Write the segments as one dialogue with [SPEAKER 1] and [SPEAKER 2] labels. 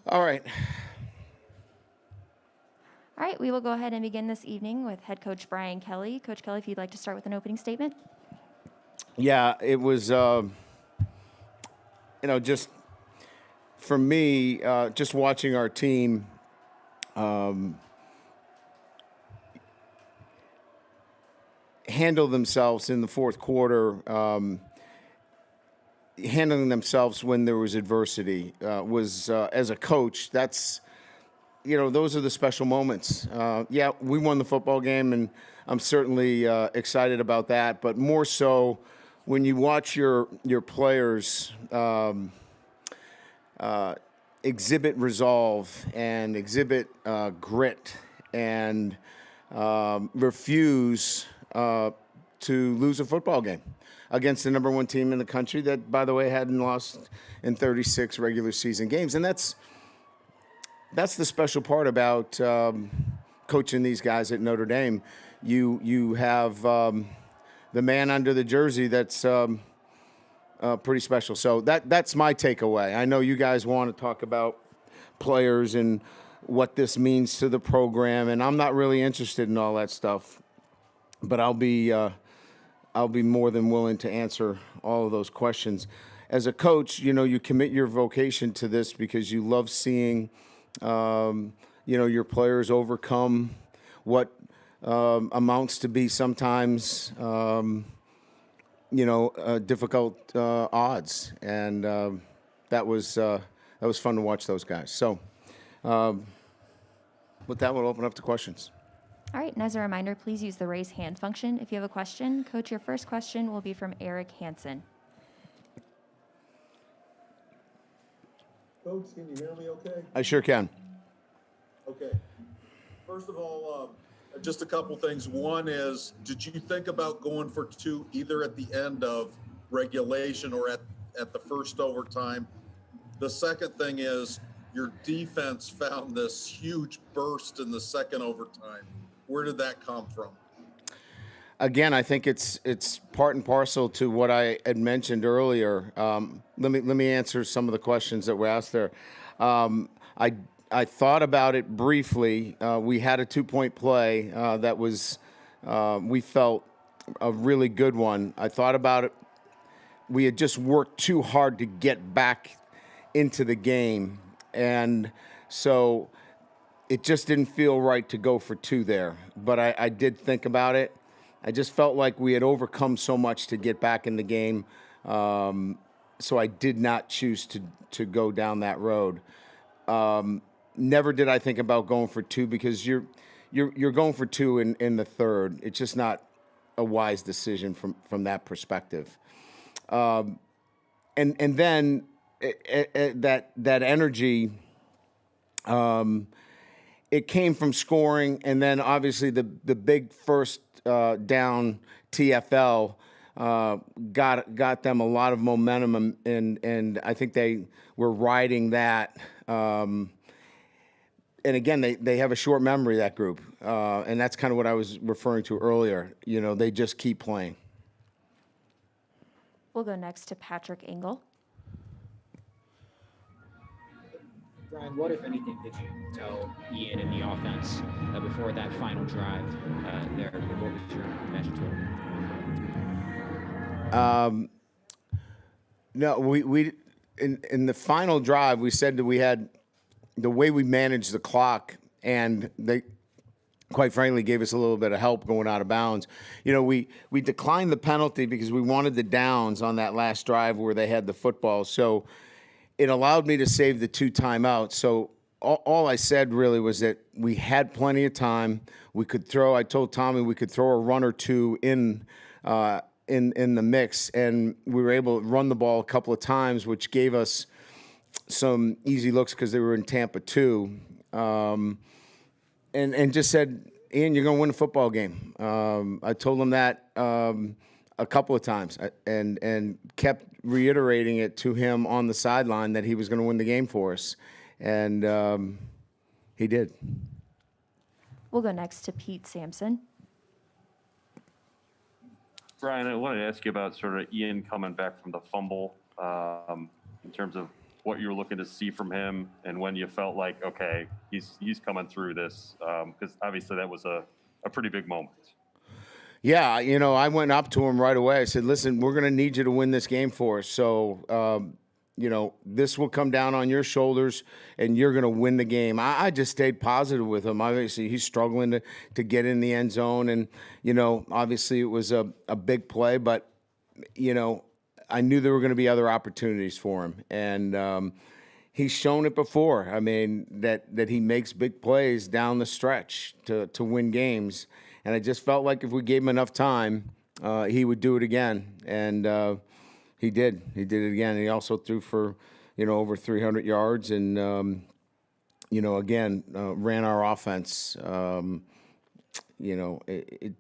[SPEAKER 1] All right.
[SPEAKER 2] All right, we will go ahead and begin this evening with head coach Brian Kelly. Coach Kelly, if you'd like to start with an opening statement.
[SPEAKER 1] Yeah, it was, just for me, just watching our team handle themselves in the fourth quarter, handling themselves when there was adversity was, as a coach, those are the special moments. Yeah, we won the football game, and I'm certainly excited about that. But more so, when you watch your players exhibit resolve and exhibit grit and refuse to lose a football game against the number one team in the country that, by the way, hadn't lost in 36 regular season games, and that's the special part about coaching these guys at Notre Dame. You have the man under the jersey that's pretty special. So that's my takeaway. I know you guys want to talk about players and what this means to the program, and I'm not really interested in all that stuff. But I'll be more than willing to answer all of those questions. As a coach, you commit your vocation to this because you love seeing your players overcome what amounts to be sometimes, difficult odds, and that was fun to watch those guys. So, with that, we'll open up to questions.
[SPEAKER 2] All right, and as a reminder, please use the raise hand function if you have a question. Coach, your first question will be from Eric Hansen.
[SPEAKER 3] Coach, can you hear me okay?
[SPEAKER 1] I sure can.
[SPEAKER 3] Okay. First of all, just a couple things. One is, did you think about going for two either at the end of regulation or at the first overtime? The second thing is, your defense found this huge burst in the second overtime. Where did that come from?
[SPEAKER 1] Again, I think it's part and parcel to what I had mentioned earlier. Let me answer some of the questions that were asked there. I thought about it briefly. We had a 2-point play that was we felt a really good one. I thought about it. We had just worked too hard to get back into the game, and so it just didn't feel right to go for two there. But I did think about it. I just felt like we had overcome so much to get back in the game, so I did not choose to go down that road. Never did I think about going for two because you're going for two in the third. It's just not a wise decision from that perspective. And then that energy, it came from scoring, and then obviously the big first down TFL got them a lot of momentum, and I think they were riding that. And again, they have a short memory, that group, and that's kind of what I was referring to earlier. They just keep playing.
[SPEAKER 2] We'll go next to Patrick Engel.
[SPEAKER 4] Brian, what, if anything, did you tell Ian and the offense before that final drive there? What was your message to them?
[SPEAKER 1] No, we in the final drive, we said that we had the way we managed the clock, and they, quite frankly, gave us a little bit of help going out of bounds. We declined the penalty because we wanted the downs on that last drive where they had the football. So it allowed me to save the 2 timeouts. So all I said really was that we had plenty of time. We could throw. I told Tommy we could throw a run or two in the mix, and we were able to run the ball a couple of times, which gave us some easy looks because they were in Tampa too. And just said, Ian, you're going to win a football game. I told him that a couple of times, and kept reiterating it to him on the sideline that he was going to win the game for us, and he did.
[SPEAKER 2] We'll go next to Pete Sampson.
[SPEAKER 5] Brian, I wanted to ask you about sort of Ian coming back from the fumble in terms of what you were looking to see from him, and when you felt like, okay, he's coming through this, because obviously that was a pretty big moment.
[SPEAKER 1] Yeah, I went up to him right away. I said, listen, we're going to need you to win this game for us. So, this will come down on your shoulders, and you're going to win the game. I just stayed positive with him. Obviously, he's struggling to get in the end zone, and, obviously it was a big play, but, I knew there were going to be other opportunities for him. And he's shown it before. I mean, that he makes big plays down the stretch to win games. And I just felt like if we gave him enough time, he would do it again. And he did. He did it again. He also threw for, over 300 yards and, again, ran our offense. It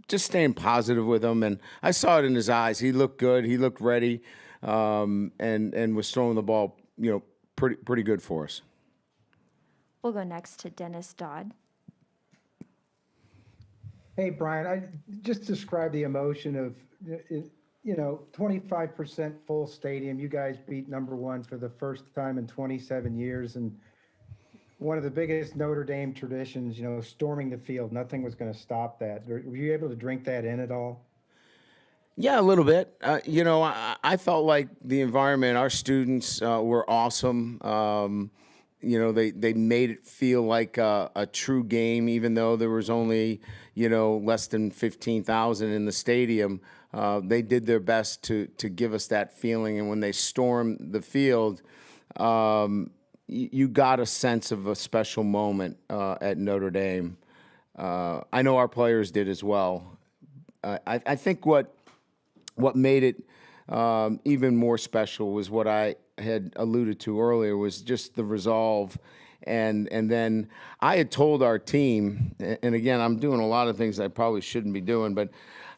[SPEAKER 1] just staying positive with him. And I saw it in his eyes. He looked good. He looked ready and was throwing the ball, pretty good for us.
[SPEAKER 2] We'll go next to Dennis Dodd.
[SPEAKER 6] Hey, Brian, I just describe the emotion of, 25% full stadium. You guys beat number one for the first time in 27 years. And one of the biggest Notre Dame traditions, storming the field. Nothing was going to stop that. Were you able to drink that in at all?
[SPEAKER 1] Yeah, a little bit. I felt like the environment, our students were awesome. They made it feel like a true game, even though there was only, less than 15,000 in the stadium. They did their best to give us that feeling. And when they stormed the field, you got a sense of a special moment at Notre Dame. I know our players did as well. I think what made it even more special was what I had alluded to earlier, was just the resolve. And then I had told our team, and again, I'm doing a lot of things I probably shouldn't be doing, but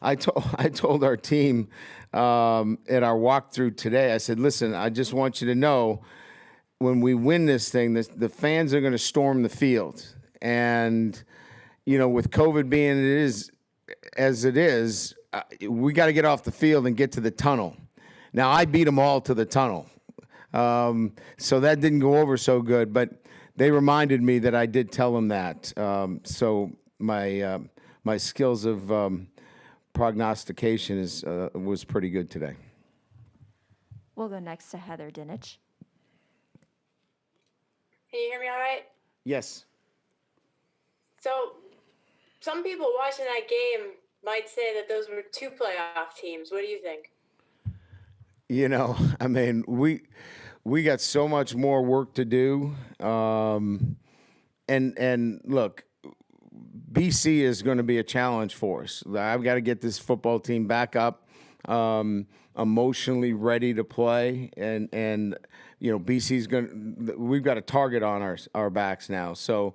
[SPEAKER 1] I told our team at our walkthrough today, I said, listen, I just want you to know, when we win this thing, the fans are going to storm the field. And, with COVID being as it is, we got to get off the field and get to the tunnel. Now, I beat them all to the tunnel. So that didn't go over so good, but they reminded me that I did tell them that. So my skills of prognostication was pretty good today.
[SPEAKER 2] We'll go next to Heather Dinich.
[SPEAKER 7] Can you hear me all right?
[SPEAKER 1] Yes.
[SPEAKER 7] So, some people watching that game might say that those were two playoff teams. What do you think?
[SPEAKER 1] I mean, we got so much more work to do. And look, BC is going to be a challenge for us. I've got to get this football team back up, emotionally ready to play. And BC's we've got a target on our backs now. So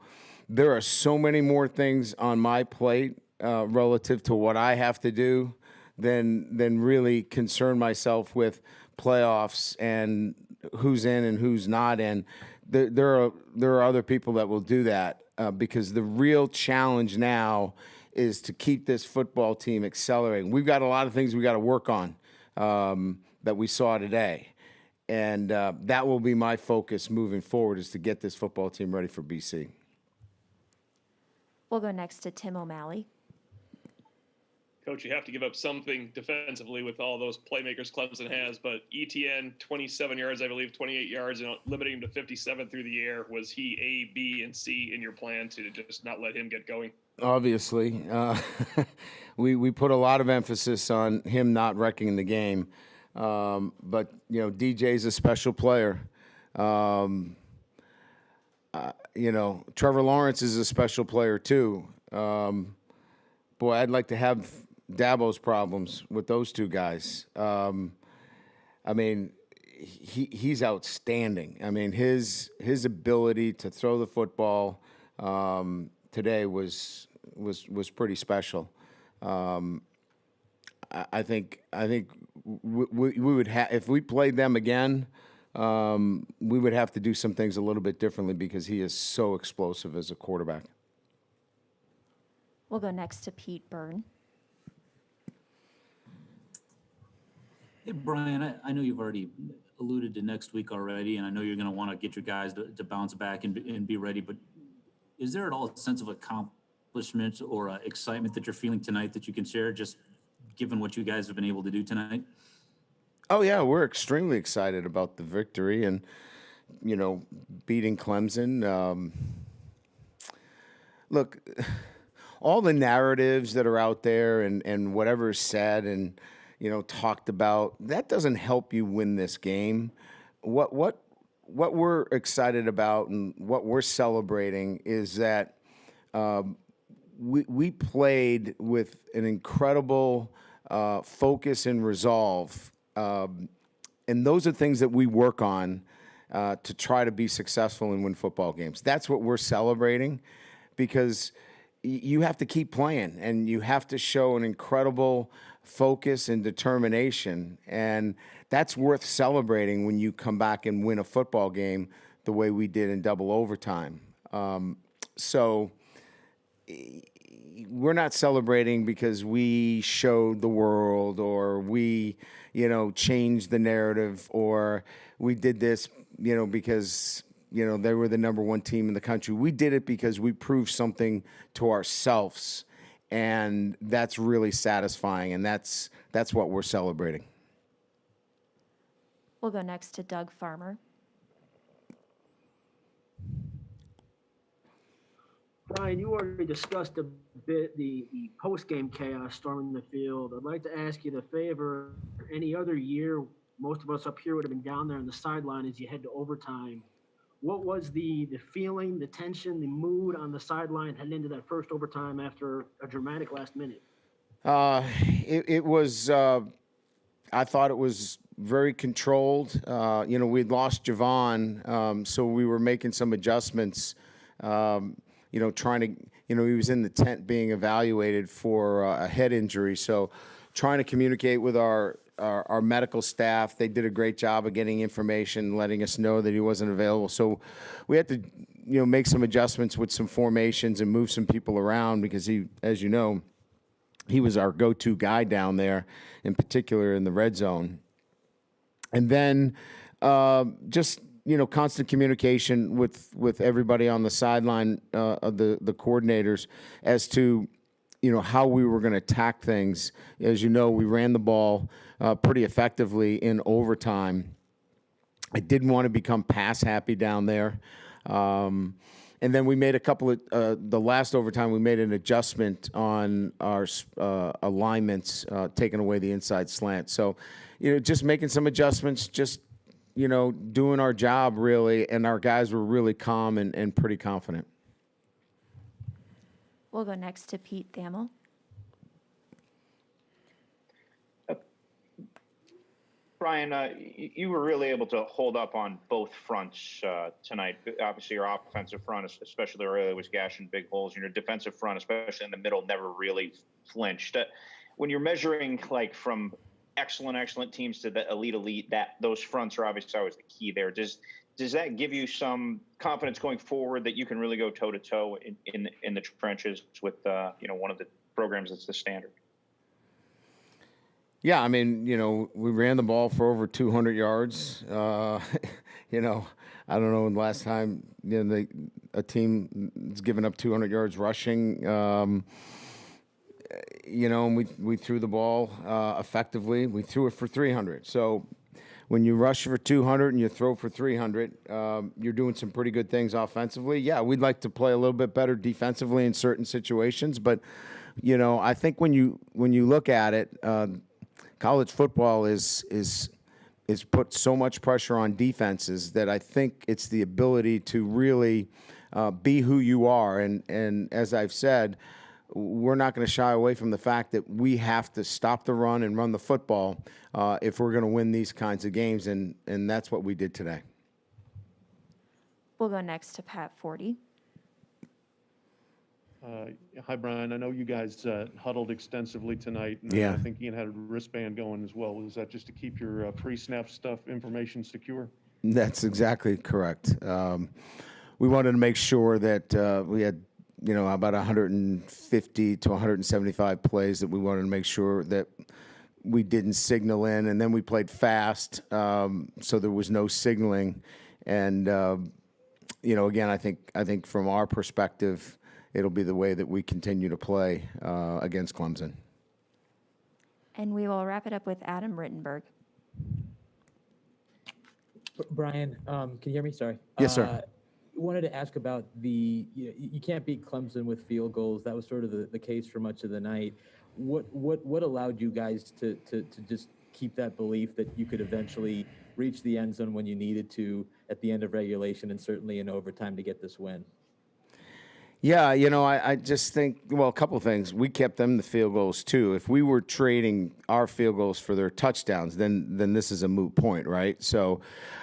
[SPEAKER 1] there are so many more things on my plate relative to what I have to do than really concern myself with playoffs and who's in and who's not in. There are other people that will do that because the real challenge now is to keep this football team accelerating. We've got a lot of things we got to work on that we saw today. And that will be my focus moving forward, is to get this football team ready for BC.
[SPEAKER 2] We'll go next to Tim O'Malley.
[SPEAKER 8] Coach, you have to give up something defensively with all those playmakers Clemson has, but ETN, 27 yards, I believe, 28 yards, and limiting him to 57 through the air. Was he A, B, and C in your plan to just not let him get going?
[SPEAKER 1] Obviously. We put a lot of emphasis on him not wrecking the game. But, DJ's a special player. Trevor Lawrence is a special player, too. Boy, I'd like to have Dabo's problems with those two guys. I mean, he's outstanding. I mean, his ability to throw the football today was pretty special. I think we would have, if we played them again, we would have to do some things a little bit differently because he is so explosive as a quarterback.
[SPEAKER 2] We'll go next to Pete Byrne.
[SPEAKER 9] Hey, Brian, I know you've already alluded to next week already, and I know you're going to want to get your guys to bounce back and be ready, but is there at all a sense of accomplishment or excitement that you're feeling tonight that you can share, just given what you guys have been able to do tonight?
[SPEAKER 1] Oh yeah, we're extremely excited about the victory and beating Clemson. Look, all the narratives that are out there and whatever is said and talked about, that doesn't help you win this game. What we're excited about and what we're celebrating is that we played with an incredible focus and resolve. And those are things that we work on to try to be successful and win football games. That's what we're celebrating, because you have to keep playing and you have to show an incredible focus and determination. And that's worth celebrating when you come back and win a football game the way we did in double overtime. So we're not celebrating because we showed the world or we, changed the narrative, or we did this, because, they were the number one team in the country. We did it because we proved something to ourselves, and that's really satisfying, and that's what we're celebrating.
[SPEAKER 2] We'll go next to Doug Farmer.
[SPEAKER 10] Brian, you already discussed a bit the post-game chaos storming the field. I'd like to ask you the favor. Any other year, most of us up here would have been down there on the sideline as you head to overtime. What was the feeling, the tension, the mood on the sideline heading into that first overtime after a dramatic last minute?
[SPEAKER 1] It was, I thought it was very controlled. We'd lost Javon, so we were making some adjustments. Trying to, he was in the tent being evaluated for a head injury. So trying to communicate with our medical staff. They did a great job of getting information, letting us know that he wasn't available. So we had to, make some adjustments with some formations and move some people around, because he, as you know, he was our go-to guy down there, in particular in the red zone. And then just, constant communication with everybody on the sideline, the coordinators, as to, how we were going to attack things. As you know, we ran the ball pretty effectively in overtime. I didn't want to become pass happy down there. And then we made a couple of, the last overtime, we made an adjustment on our alignments, taking away the inside slant. So, just making some adjustments, just, doing our job really, and our guys were really calm and pretty confident.
[SPEAKER 2] We'll go next to Pete Thamel.
[SPEAKER 11] Brian, you were really able to hold up on both fronts tonight. Obviously, your offensive front, especially early, was gashing big holes. Your defensive front, especially in the middle, never really flinched. When you're measuring like from excellent teams to the elite, that those fronts are obviously always the key there. Does that give you some confidence going forward that you can really go toe to toe in the trenches with one of the programs that's the standard?
[SPEAKER 1] Yeah, I mean, we ran the ball for over 200 yards. I don't know the last time a team has given up 200 yards rushing. And we threw the ball effectively. We threw it for 300. So when you rush for 200 and you throw for 300, you're doing some pretty good things offensively. Yeah, we'd like to play a little bit better defensively in certain situations, but I think when you look at it, college football is put so much pressure on defenses that I think it's the ability to really be who you are. And as I've said, we're not going to shy away from the fact that we have to stop the run and run the football if we're going to win these kinds of games, and that's what we did today.
[SPEAKER 2] We'll go next to Pat Forty.
[SPEAKER 12] Hi, Brian. I know you guys huddled extensively tonight. And
[SPEAKER 1] Yeah.
[SPEAKER 12] I think Ian had a wristband going as well. Was that just to keep your pre-snap information secure?
[SPEAKER 1] That's exactly correct. We wanted to make sure that we had, about 150 to 175 plays that we wanted to make sure that we didn't signal in, and then we played fast, so there was no signaling. And again, I think from our perspective, it'll be the way that we continue to play against Clemson.
[SPEAKER 2] And we will wrap it up with Adam Rittenberg.
[SPEAKER 13] Brian, can you hear me? Sorry.
[SPEAKER 1] Yes, sir.
[SPEAKER 13] Wanted to ask about you can't beat Clemson with field goals. That was sort of the case for much of the night. What allowed you guys to just keep that belief that you could eventually reach the end zone when you needed to at the end of regulation and certainly in overtime to get this win?
[SPEAKER 1] Yeah, I just think, well, a couple of things. We kept them the field goals too. If we were trading our field goals for their touchdowns, then this is a moot point, right? So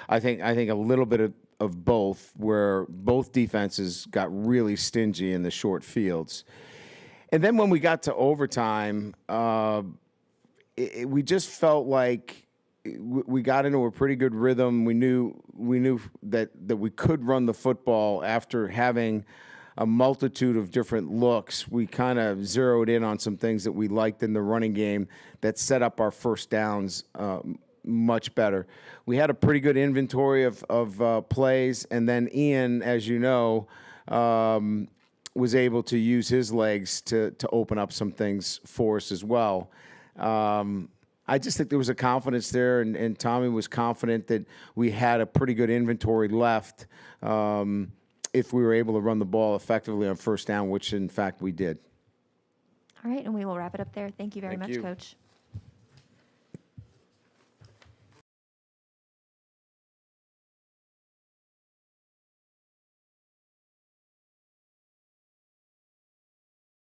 [SPEAKER 1] I think a little bit of both, where both defenses got really stingy in the short fields. And then when we got to overtime, we just felt like we got into a pretty good rhythm. We knew that we could run the football after having a multitude of different looks. We kind of zeroed in on some things that we liked in the running game that set up our first downs much better. We had a pretty good inventory of plays, and then Ian, as you know, was able to use his legs to open up some things for us as well. I just think there was a confidence there, and Tommy was confident that we had a pretty good inventory left if we were able to run the ball effectively on first down, which in fact we did.
[SPEAKER 2] All right, and we will wrap it up there. Thank you very much, Coach.